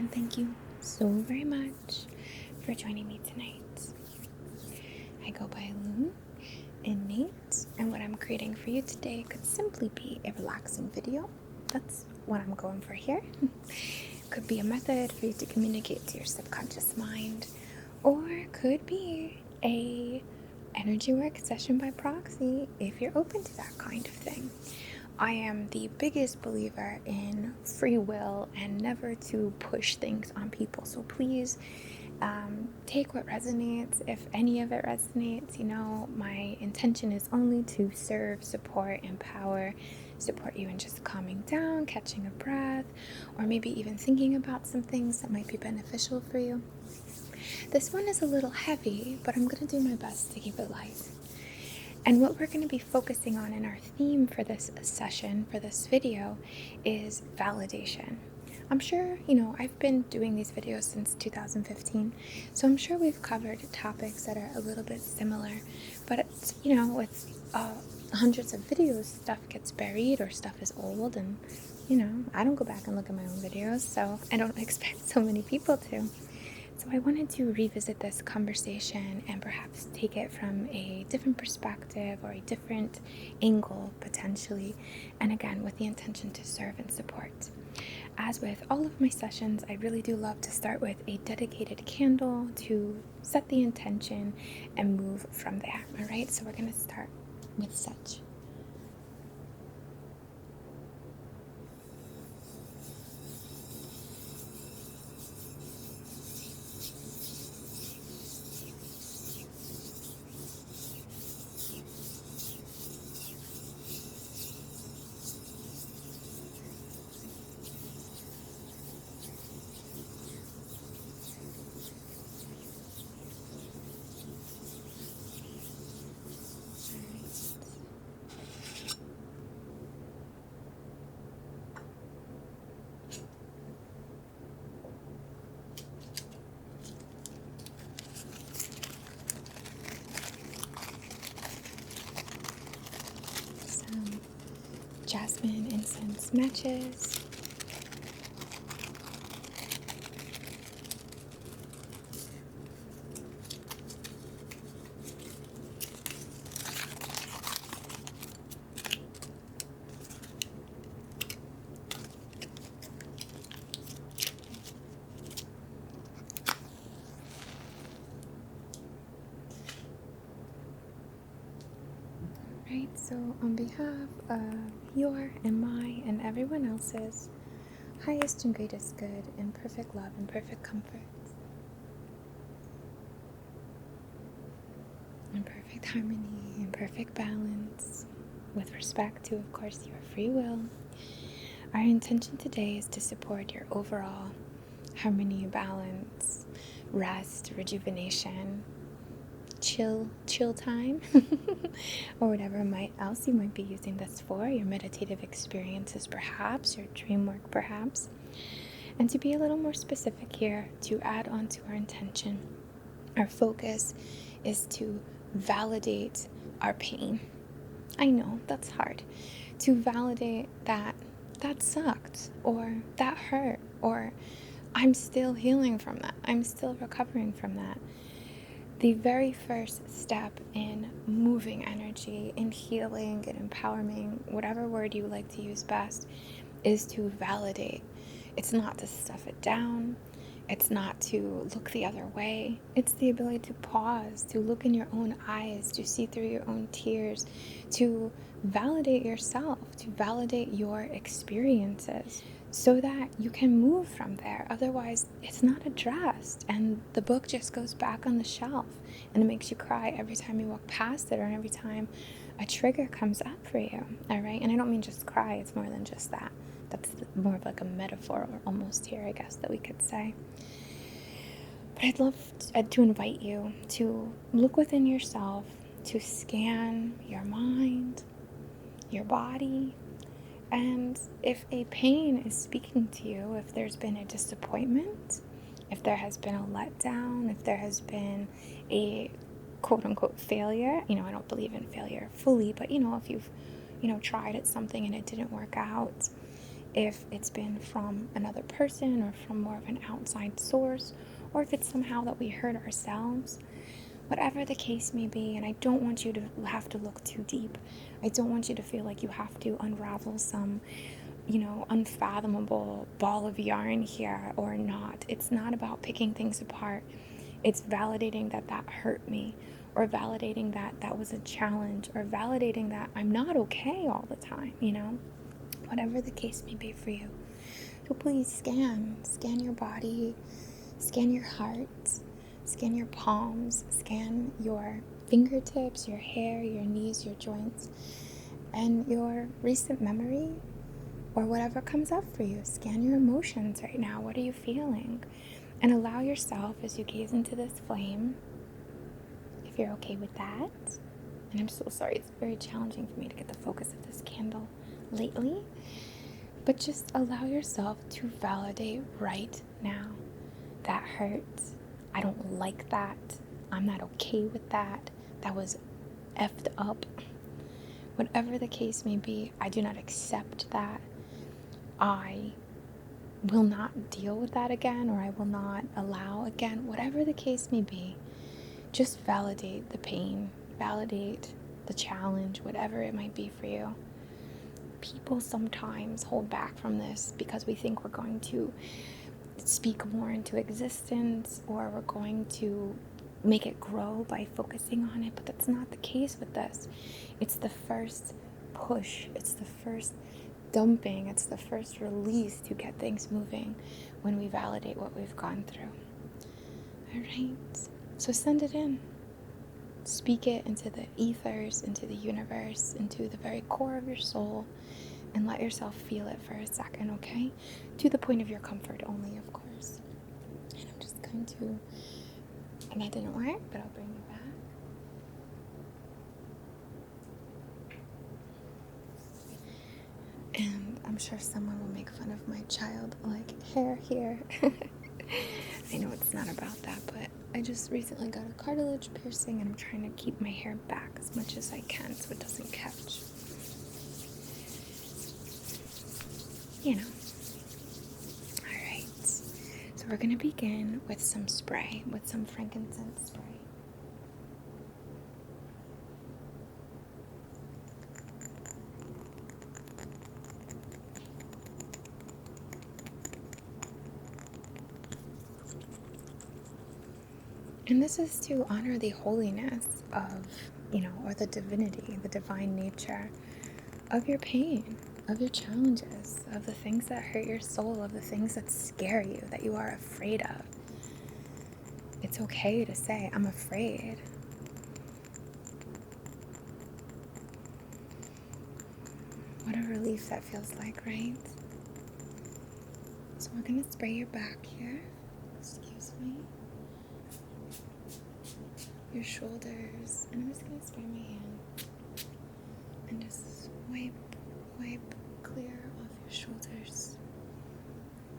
and thank you so very much for joining me tonight. I go by Lune, INNATE, and what I'm creating for you today could simply be a relaxing video. That's what I'm going for here. Could be a method for you to communicate to your subconscious mind, or could be a energy work session by proxy if you're open to that kind of thing. I am the biggest believer in free will and never to push things on people. So please take what resonates. If any of it resonates, my intention is only to serve, support, empower, support you in just calming down, catching a breath, or maybe even thinking about some things that might be beneficial for you. This one is a little heavy, but I'm going to do my best to keep it light. And what we're going to be focusing on in our theme for this session, for this video, is validation. I'm sure, I've been doing these videos since 2015, so I'm sure we've covered topics that are a little bit similar. But, with hundreds of videos, stuff gets buried or stuff is old, and, I don't go back and look at my own videos, so I don't expect so many people to. So I wanted to revisit this conversation and perhaps take it from a different perspective or a different angle, potentially, and again, with the intention to serve and support. As with all of my sessions, I really do love to start with a dedicated candle to set the intention and move from there. All right, so we're going to start with such. Some jasmine incense matches. Right, so on behalf of your and my and everyone else's highest and greatest good and perfect love and perfect comfort and perfect harmony and perfect balance, with respect to, of course, your free will, our intention today is to support your overall harmony, balance, rest, rejuvenation, chill time, or whatever else you might be using this for, your meditative experiences perhaps, your dream work perhaps. And to be a little more specific here, to add on to our intention, our focus is to validate our pain. I know, that's hard. To validate that sucked, or that hurt, or I'm still healing from that, I'm still recovering from that. The very first step in moving energy, in healing and empowering, whatever word you like to use best, is to validate. It's not to stuff it down. It's not to look the other way. It's the ability to pause, to look in your own eyes, to see through your own tears, to validate yourself, to validate your experiences, so that you can move from there. Otherwise, it's not addressed, and the book just goes back on the shelf, and it makes you cry every time you walk past it, or every time a trigger comes up for you. All right, and I don't mean just cry. It's more than just that. That's more of like a metaphor, or almost here, I guess, that we could say. But I'd love to invite you to look within yourself, to scan your mind, your body, and if a pain is speaking to you, if there's been a disappointment, if there has been a letdown, if there has been a quote-unquote failure, I don't believe in failure fully, but if you've tried at something and it didn't work out, if it's been from another person or from more of an outside source, or if it's somehow that we hurt ourselves. Whatever the case may be, and I don't want you to have to look too deep. I don't want you to feel like you have to unravel some, unfathomable ball of yarn here or not. It's not about picking things apart. It's validating that that hurt me, or validating that that was a challenge, or validating that I'm not okay all the time, whatever the case may be for you. So please scan your body, scan your heart, scan your palms, scan your fingertips, your hair, your knees, your joints, and your recent memory, or whatever comes up for you. Scan your emotions right now. What are you feeling? And allow yourself, as you gaze into this flame, if you're okay with that. And I'm so sorry, it's very challenging for me to get the focus of this candle lately. But just allow yourself to validate right now. That hurts. I don't like that. I'm not okay with that. That was effed up. Whatever the case may be, I do not accept that. I will not deal with that again, or I will not allow again. Whatever the case may be, just validate the pain, validate the challenge, whatever it might be for you. People sometimes hold back from this because we think we're going to speak more into existence, or we're going to make it grow by focusing on it, but that's not the case with this. It's the first push, it's the first dumping, it's the first release to get things moving when we validate what we've gone through. All right, so send it in. Speak it into the ethers, into the universe, into the very core of your soul, and let yourself feel it for a second, okay? To the point of your comfort only, of course. And I'm just going to, and that didn't work, but I'll bring you back. And I'm sure someone will make fun of my child-like hair here. I know it's not about that, but I just recently got a cartilage piercing, and I'm trying to keep my hair back as much as I can so it doesn't catch. Alright, so we're going to begin with some spray, with some frankincense spray. And this is to honor the holiness of, or the divinity, the divine nature of your pain, of your challenges, of the things that hurt your soul, of the things that scare you, that you are afraid of. It's okay to say, I'm afraid. What a relief that feels like, right? So we're going to spray your back here. Excuse me. Your shoulders. And I'm just going to spray my hand. And just wipe clear off your shoulders.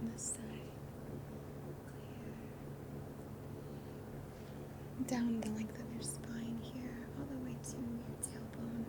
On this side. Clear. Down the length of your spine here, all the way to your tailbone.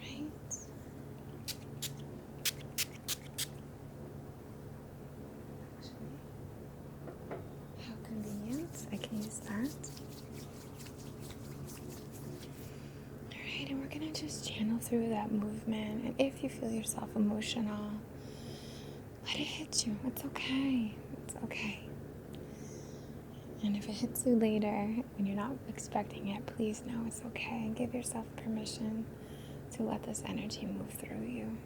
Right. How convenient. I can use that. Alright, and we're going to just channel through that movement. And if you feel yourself emotional, let it hit you. It's okay. It's okay. And if it hits you later and you're not expecting it, please know it's okay. And give yourself permission to let this energy move through you.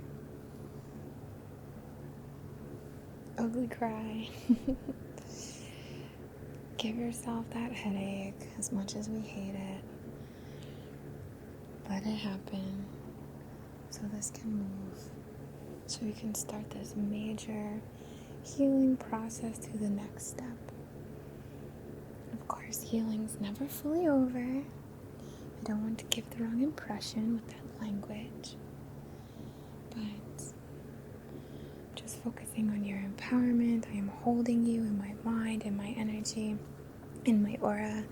Ugly cry. Give yourself that headache as much as we hate it. Let it happen so this can move. So we can start this major healing process to the next step. Of course, healing's never fully over. I don't want to give the wrong impression with that language. But just focusing on your empowerment. I am holding you in my mind, in my energy, in my aura,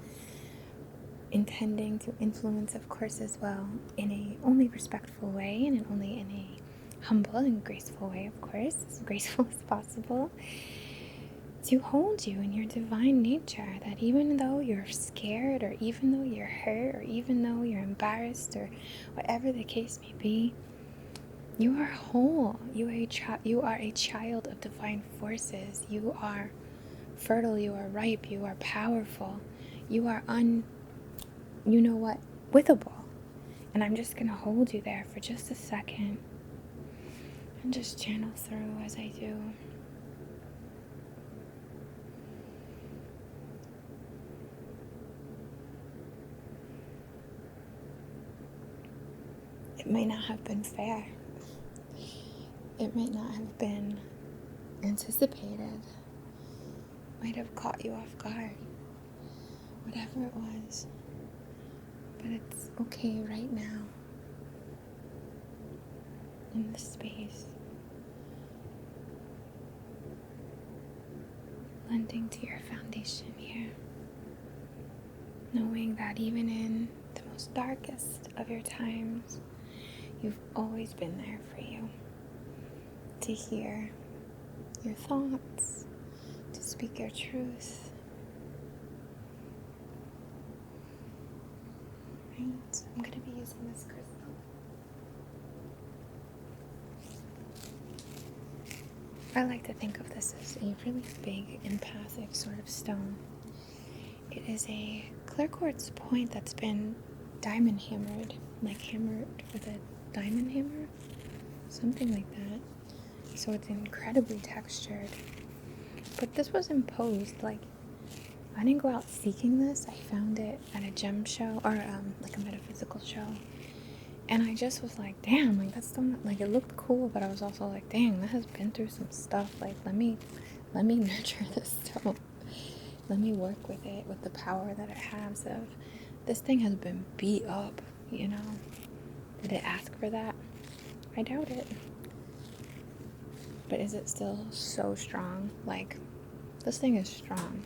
in intending to influence, of course, as well, in a only respectful way and only in a humble and graceful way, of course, as graceful as possible, to hold you in your divine nature, that even though you're scared, or even though you're hurt, or even though you're embarrassed, or whatever the case may be, you are whole. You are a child of divine forces. You are fertile, you are ripe, you are powerful, you are withable. And I'm just gonna hold you there for just a second and just channel through as I do. It may not have been fair. It may not have been anticipated. Might have caught you off guard. Whatever it was. But it's okay right now. In this space. Lending to your foundation here. Knowing that even in the most darkest of your times, you've always been there for you. To hear your thoughts, to speak your truth. Right? I'm going to be using this crystal. I like to think of this as a really big empathic sort of stone. It is a clear quartz point that's been diamond hammered, like hammered with a diamond hammer, something like that. So it's incredibly textured. But this was imposed, like, I didn't go out seeking this. I found it at a gem show, or like a metaphysical show. And I just was like, damn, like that's still not, like it looked cool, but I was also like, dang, that has been through some stuff. Like let me nurture this stone. Let me work with it, with the power that it has of, this thing has been beat up, you know. Did it ask for that? I doubt it. But is it still so strong? Like, this thing is strong.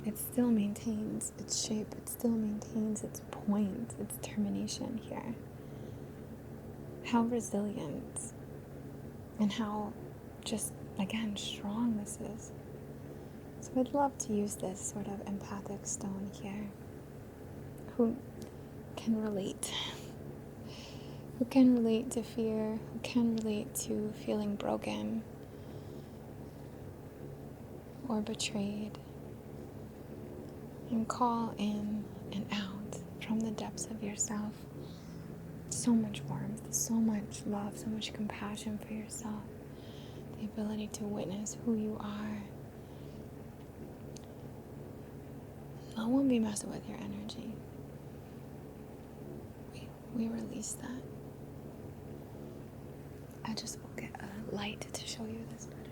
It still maintains its shape. It still maintains its point, its termination here. How resilient and how just, again, strong this is. So I'd love to use this sort of empathic stone here. Who can relate? Who can relate to fear? Who can relate to feeling broken or betrayed? And call in and out from the depths of yourself so much warmth, so much love, so much compassion for yourself. The ability to witness who you are. No one be messing with your energy. We release that. I just will get a light to show you this better.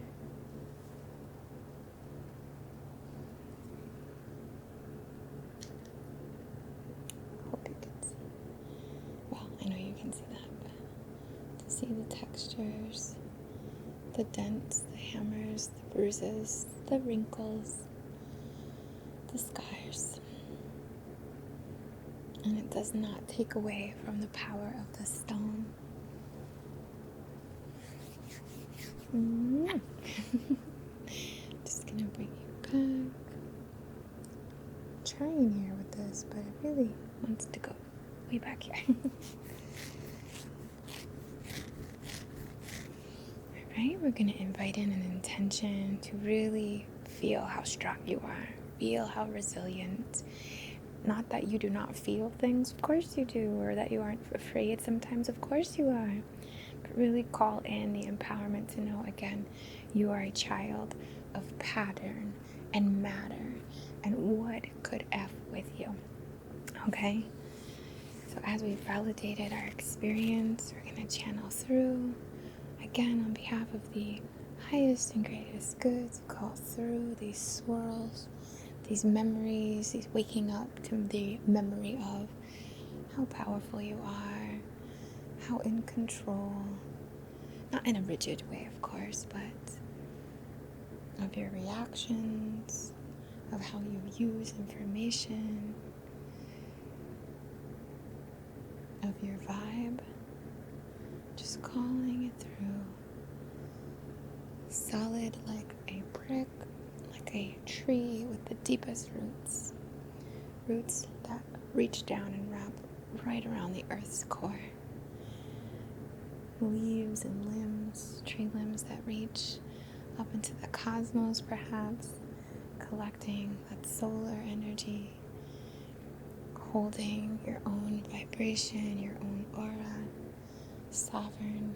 Hope you can see. Well, I know you can see that, but to see the textures, the dents, the hammers, the bruises, the wrinkles, the scars. And it does not take away from the power of the stone. Just gonna bring you back. I'm trying here with this, but it really wants to go way back here. Alright, we're gonna invite in an intention to really feel how strong you are. Feel how resilient. Not that you do not feel things, of course you do, or that you aren't afraid sometimes, of course you are. But really call in the empowerment to know, again, you are a child of pattern and matter and what could F with you, okay? So as we've validated our experience, we're going to channel through, again, on behalf of the highest and greatest good, to call through these swirls, these memories, these waking up to the memory of how powerful you are, how in control, not in a rigid way, of course, but of your reactions, of how you use information, of your vibe, just calling it through. Solid like a brick, like a tree with the deepest roots. Roots that reach down and wrap right around the earth's core. Leaves and limbs, tree limbs that reach up into the cosmos perhaps, collecting that solar energy, holding your own vibration, your own aura, sovereign,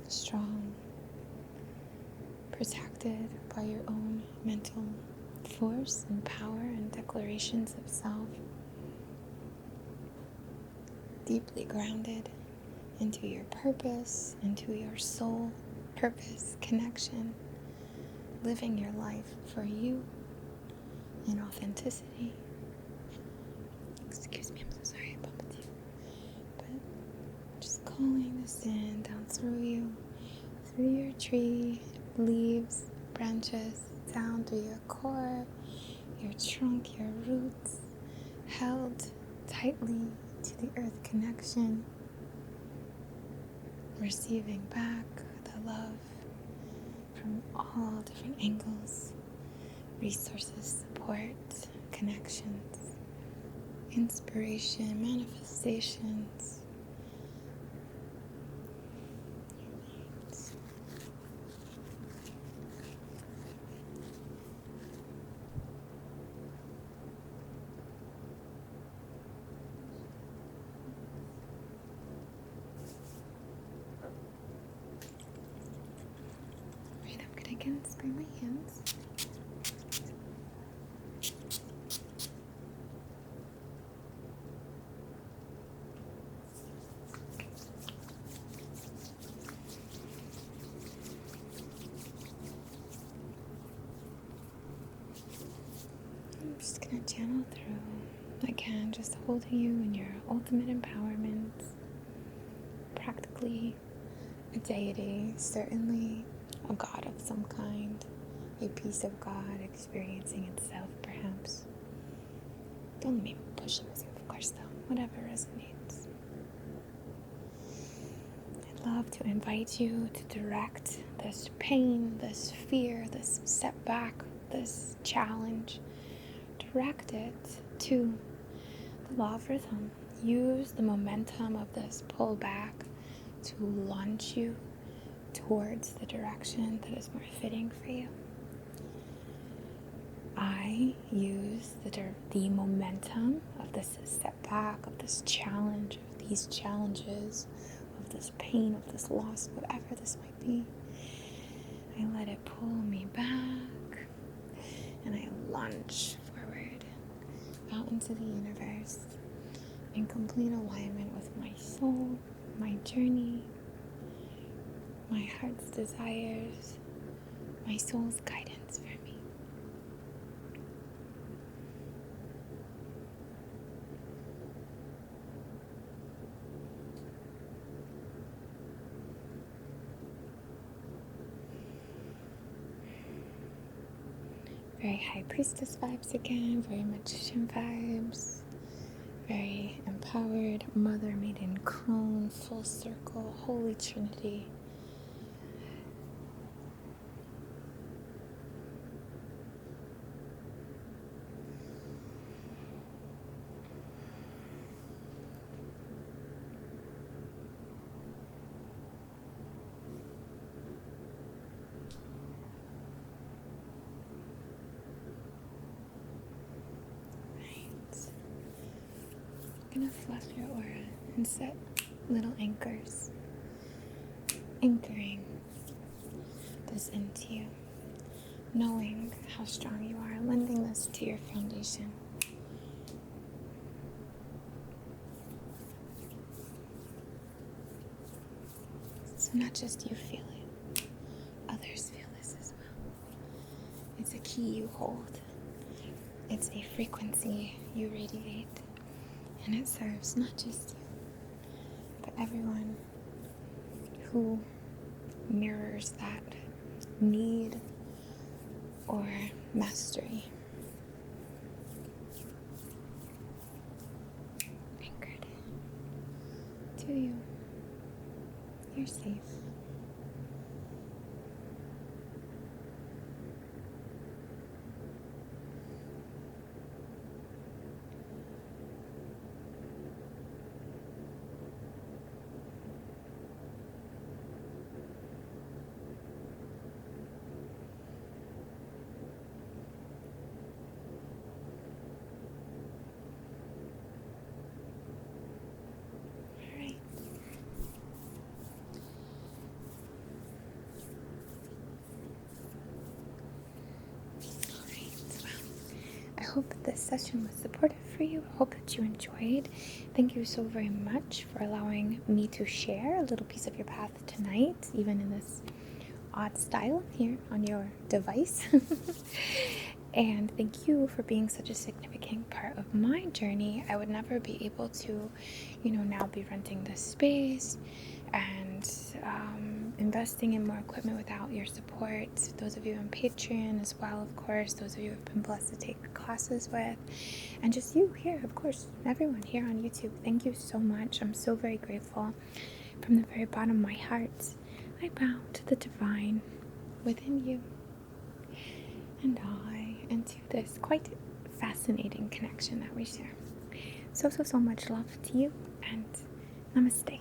strong, protected by your own mental force and power and declarations of self, deeply grounded into your purpose, into your soul purpose, connection, living your life for you in authenticity. Excuse me, I'm so sorry I bumped you. But just calling this in down through you, through your tree, leaves, branches, down through your core, your trunk, your roots, held tightly to the earth connection, receiving back the love from all different angles, resources, support, connections, inspiration, manifestations. Right, I'm gonna again spray my hands. I'm just gonna channel through, again, just holding you in your ultimate empowerment, practically a deity, certainly a god of some kind, a piece of God experiencing itself, perhaps. Don't let me push it with you, of course, though, whatever resonates. I'd love to invite you to direct this pain, this fear, this setback, this challenge. Direct it to the law of rhythm. Use the momentum of this pullback to launch you towards the direction that is more fitting for you. I use the momentum of this setback, of this challenge, of these challenges, of this pain, of this loss, whatever this might be. I let it pull me back, and I launch forward out into the universe in complete alignment with my soul, my journey, my heart's desires, my soul's guidance for me. Very high priestess vibes again, very magician vibes, very empowered mother, maiden, crone, full circle, holy trinity. I'm gonna fluff your aura and set little anchors, anchoring this into you, knowing how strong you are, lending this to your foundation. So not just you feel it, others feel this as well. It's a key you hold. It's a frequency you radiate. And it serves not just you, but everyone who mirrors that need or mastery. Anchored. You're safe. Alright. I hope that this session was supportive for you. I hope that you enjoyed. Thank you so very much for allowing me to share a little piece of your path tonight, even in this odd style here on your device. And thank you for being such a significant part of my journey. I would never be able to, now be renting this space and investing in more equipment without your support. Those of you on Patreon as well, of course, those of you who have been blessed to take classes with, and just you here, of course, everyone here on YouTube. Thank you so much. I'm so very grateful. From the very bottom of my heart, I bow to the divine within you and to this quite fascinating connection that we share. So much love to you, and namaste.